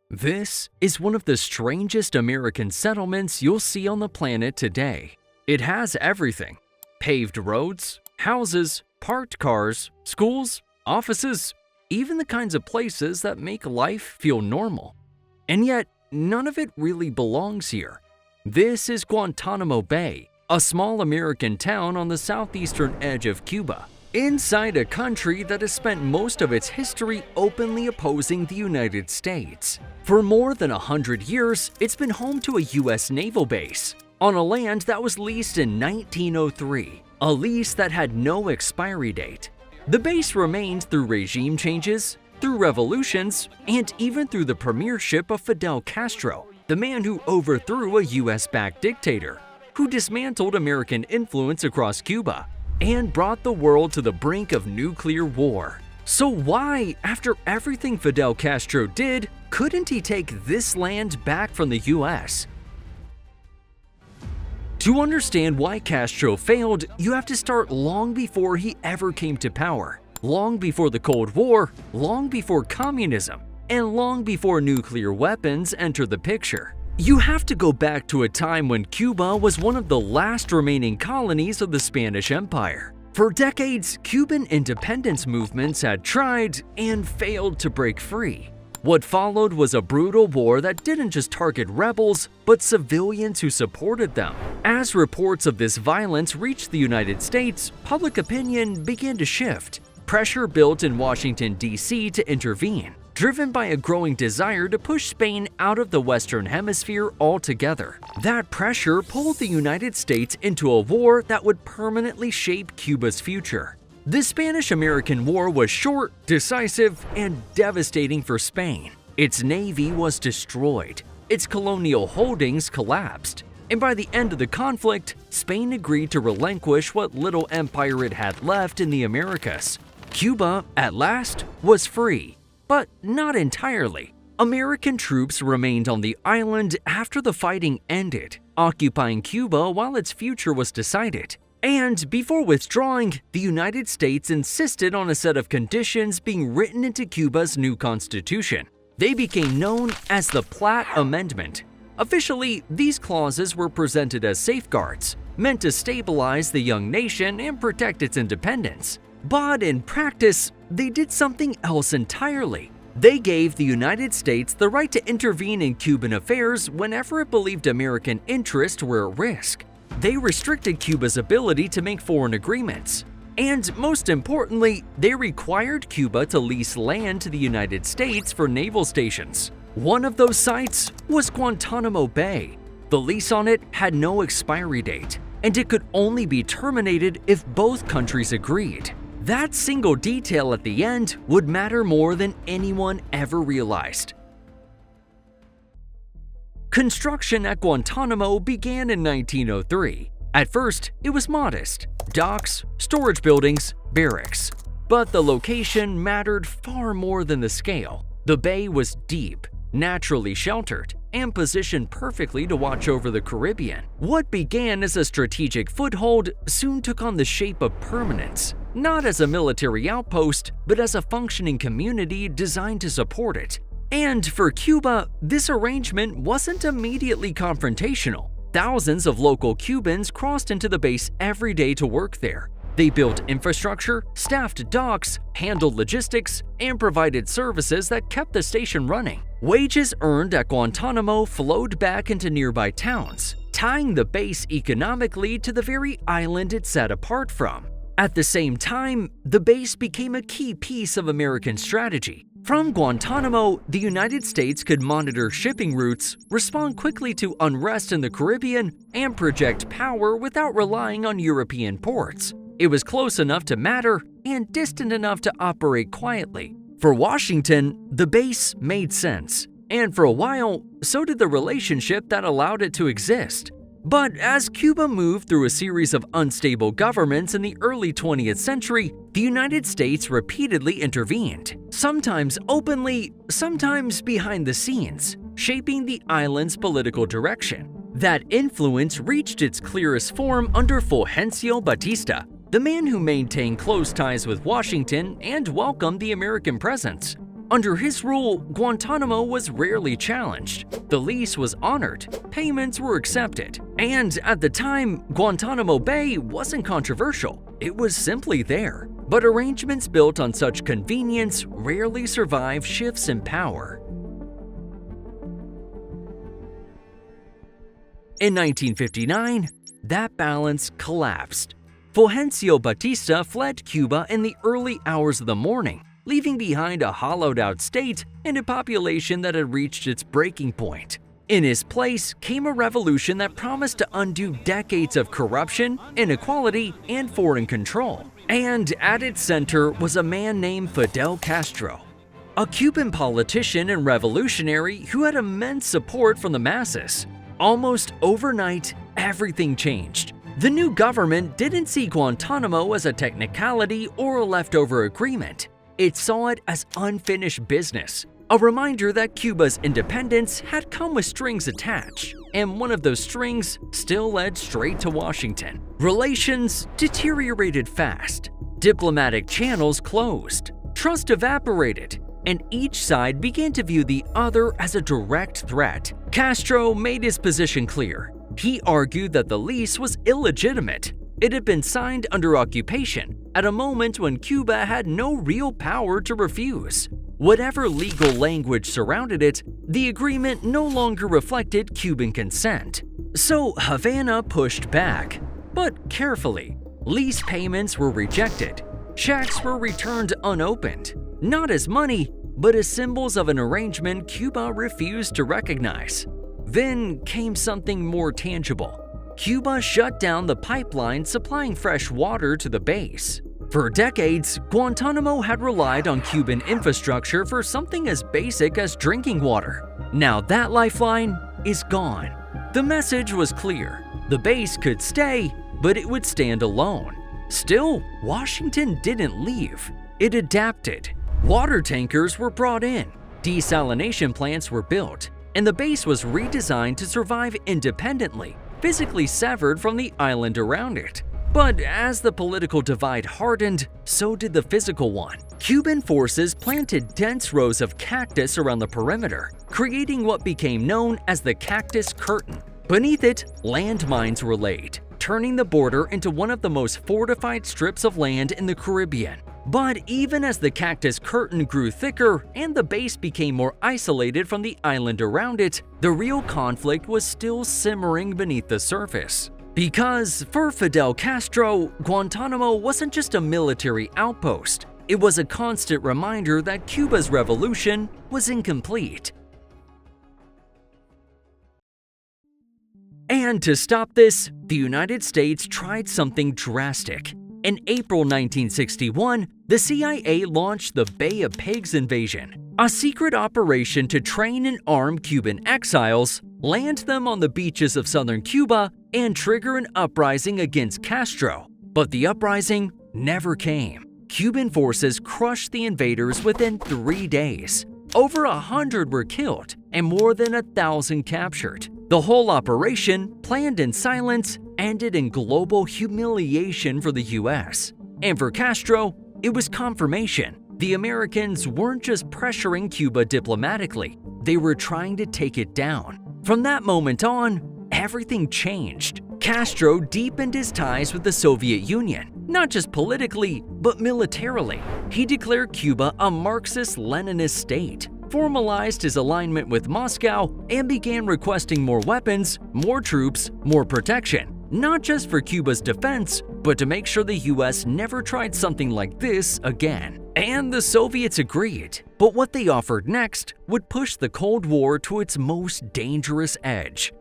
This is one of the strangest American settlements you'll see on the planet today. It has everything: paved roads, houses, parked cars, schools, offices, even the kinds of places that make life feel normal. And yet, none of it really belongs here. This is Guantanamo Bay, a small American town on the southeastern edge of Cuba, inside a country that has spent most of its history openly opposing the United States. For more than 100 years, it's been home to a U.S. naval base, on a land that was leased in 1903, a lease that had no expiry date. The base remained through regime changes, through revolutions, and even through the premiership of Fidel Castro, the man who overthrew a US-backed dictator, who dismantled American influence across Cuba, and brought the world to the brink of nuclear war. So why, after everything Fidel Castro did, couldn't he take this land back from the US? To understand why Castro failed, you have to start long before he ever came to power, long before the Cold War, long before communism, and long before nuclear weapons entered the picture. You have to go back to a time when Cuba was one of the last remaining colonies of the Spanish Empire. For decades, Cuban independence movements had tried and failed to break free. What followed was a brutal war that didn't just target rebels, but civilians who supported them. As reports of this violence reached the United States, public opinion began to shift. Pressure built in Washington, D.C. to intervene, driven by a growing desire to push Spain out of the Western Hemisphere altogether. That pressure pulled the United States into a war that would permanently shape Cuba's future. The Spanish-American War was short, decisive, and devastating for Spain. Its navy was destroyed, its colonial holdings collapsed, and by the end of the conflict, Spain agreed to relinquish what little empire it had left in the Americas. Cuba, at last, was free. But not entirely. American troops remained on the island after the fighting ended, occupying Cuba while its future was decided. And before withdrawing, the United States insisted on a set of conditions being written into Cuba's new constitution. They became known as the Platt Amendment. Officially, these clauses were presented as safeguards, meant to stabilize the young nation and protect its independence. But in practice, they did something else entirely. They gave the United States the right to intervene in Cuban affairs whenever it believed American interests were at risk. They restricted Cuba's ability to make foreign agreements. And most importantly, they required Cuba to lease land to the United States for naval stations. One of those sites was Guantanamo Bay. The lease on it had no expiry date, and it could only be terminated if both countries agreed. That single detail at the end would matter more than anyone ever realized. Construction at Guantanamo began in 1903. At first, it was modest: docks, storage buildings, barracks. But the location mattered far more than the scale. The bay was deep, naturally sheltered, and positioned perfectly to watch over the Caribbean. What began as a strategic foothold soon took on the shape of permanence, not as a military outpost, but as a functioning community designed to support it. And for Cuba, this arrangement wasn't immediately confrontational. Thousands of local Cubans crossed into the base every day to work there. They built infrastructure, staffed docks, handled logistics, and provided services that kept the station running. Wages earned at Guantanamo flowed back into nearby towns, tying the base economically to the very island it sat apart from. At the same time, the base became a key piece of American strategy. From Guantanamo, the United States could monitor shipping routes, respond quickly to unrest in the Caribbean, and project power without relying on European ports. It was close enough to matter and distant enough to operate quietly. For Washington, the base made sense, and for a while, so did the relationship that allowed it to exist. But as Cuba moved through a series of unstable governments in the early 20th century, the United States repeatedly intervened, sometimes openly, sometimes behind the scenes, shaping the island's political direction. That influence reached its clearest form under Fulgencio Batista, the man who maintained close ties with Washington and welcomed the American presence. Under his rule, Guantanamo was rarely challenged. The lease was honored, payments were accepted, and at the time, Guantanamo Bay wasn't controversial. It was simply there. But arrangements built on such convenience rarely survive shifts in power. In 1959, that balance collapsed. Fulgencio Batista fled Cuba in the early hours of the morning, leaving behind a hollowed-out state and a population that had reached its breaking point. In his place came a revolution that promised to undo decades of corruption, inequality, and foreign control. And at its center was a man named Fidel Castro, a Cuban politician and revolutionary who had immense support from the masses. Almost overnight, everything changed. The new government didn't see Guantanamo as a technicality or a leftover agreement. It saw it as unfinished business, a reminder that Cuba's independence had come with strings attached, and one of those strings still led straight to Washington. Relations deteriorated fast, diplomatic channels closed, trust evaporated, and each side began to view the other as a direct threat. Castro made his position clear. He argued that the lease was illegitimate. It had been signed under occupation, at a moment when Cuba had no real power to refuse. Whatever legal language surrounded it, the agreement no longer reflected Cuban consent. So Havana pushed back, but carefully. Lease payments were rejected. Checks were returned unopened, not as money, but as symbols of an arrangement Cuba refused to recognize. Then came something more tangible. Cuba shut down the pipeline supplying fresh water to the base. For decades, Guantanamo had relied on Cuban infrastructure for something as basic as drinking water. Now that lifeline is gone. The message was clear. The base could stay, but it would stand alone. Still, Washington didn't leave. It adapted. Water tankers were brought in, desalination plants were built, and the base was redesigned to survive independently, physically severed from the island around it. But as the political divide hardened, so did the physical one. Cuban forces planted dense rows of cactus around the perimeter, creating what became known as the Cactus Curtain. Beneath it, landmines were laid, turning the border into one of the most fortified strips of land in the Caribbean. But even as the Cactus Curtain grew thicker and the base became more isolated from the island around it, the real conflict was still simmering beneath the surface. Because for Fidel Castro, Guantanamo wasn't just a military outpost, it was a constant reminder that Cuba's revolution was incomplete. And to stop this, the United States tried something drastic. In April 1961, the CIA launched the Bay of Pigs invasion, a secret operation to train and arm Cuban exiles, land them on the beaches of southern Cuba, and trigger an uprising against Castro. But the uprising never came. Cuban forces crushed the invaders within 3 days. Over 100 were killed and more than 1,000 captured. The whole operation, planned in silence, ended in global humiliation for the US. And for Castro, it was confirmation. The Americans weren't just pressuring Cuba diplomatically, they were trying to take it down. From that moment on, everything changed. Castro deepened his ties with the Soviet Union, not just politically, but militarily. He declared Cuba a Marxist-Leninist state, formalized his alignment with Moscow, and began requesting more weapons, more troops, more protection, not just for Cuba's defense, but to make sure the US never tried something like this again. And the Soviets agreed, but what they offered next would push the Cold War to its most dangerous edge.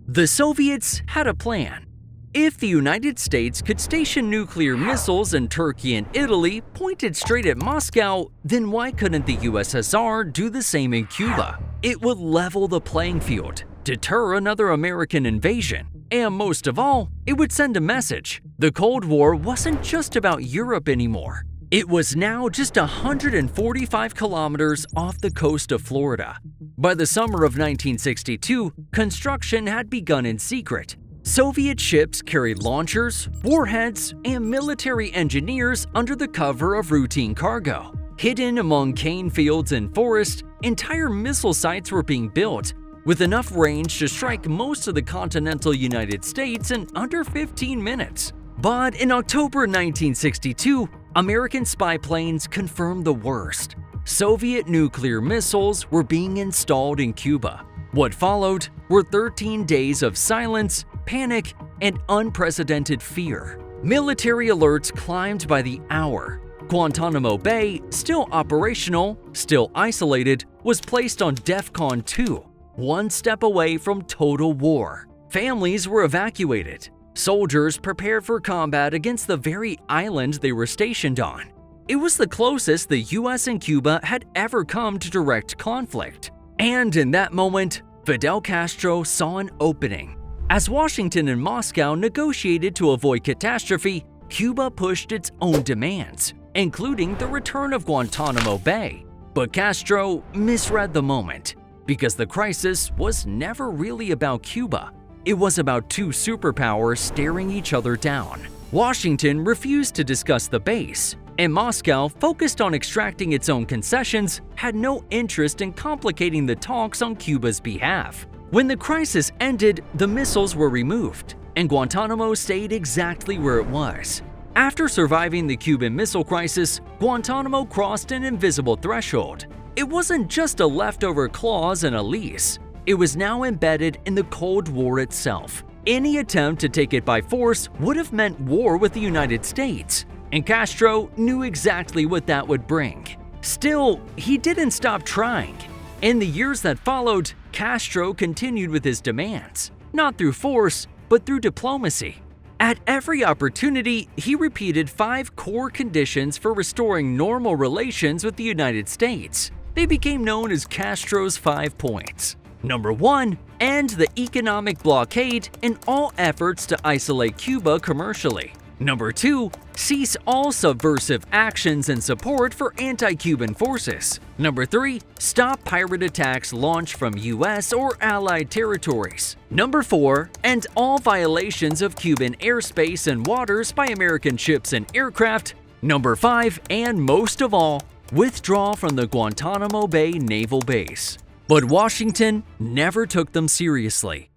The Soviets had a plan. If the United States could station nuclear missiles in Turkey and Italy pointed straight at Moscow, then why couldn't the USSR do the same in Cuba? It would level the playing field, deter another American invasion, and most of all, it would send a message. The Cold War wasn't just about Europe anymore. It was now just 145 kilometers off the coast of Florida. By the summer of 1962, construction had begun in secret. Soviet ships carried launchers, warheads, and military engineers under the cover of routine cargo. Hidden among cane fields and forests, entire missile sites were being built, with enough range to strike most of the continental United States in under 15 minutes. But in October 1962, American spy planes confirmed the worst. Soviet nuclear missiles were being installed in Cuba. What followed were 13 days of silence, panic, and unprecedented fear. Military alerts climbed by the hour. Guantanamo Bay, still operational, still isolated, was placed on DEFCON 2, one step away from total war. Families were evacuated. Soldiers prepared for combat against the very island they were stationed on. It was the closest the US and Cuba had ever come to direct conflict. And in that moment, Fidel Castro saw an opening. As Washington and Moscow negotiated to avoid catastrophe, Cuba pushed its own demands, including the return of Guantanamo Bay. But Castro misread the moment, because the crisis was never really about Cuba. It was about two superpowers staring each other down. Washington refused to discuss the base, and Moscow, focused on extracting its own concessions, had no interest in complicating the talks on Cuba's behalf. When the crisis ended, the missiles were removed, and Guantanamo stayed exactly where it was. After surviving the Cuban Missile Crisis, Guantanamo crossed an invisible threshold. It wasn't just a leftover clause in a lease. It was now embedded in the Cold War itself. Any attempt to take it by force would have meant war with the United States, and Castro knew exactly what that would bring. Still, he didn't stop trying. In the years that followed, Castro continued with his demands, not through force, but through diplomacy. At every opportunity, he repeated 5 core conditions for restoring normal relations with the United States. They became known as Castro's 5 points. Number 1. End the economic blockade and all efforts to isolate Cuba commercially. Number 2. Cease all subversive actions and support for anti-Cuban forces. Number 3. Stop pirate attacks launched from US or allied territories. Number 4. End all violations of Cuban airspace and waters by American ships and aircraft. Number 5, and most of all, withdraw from the Guantanamo Bay naval base. But Washington never took them seriously.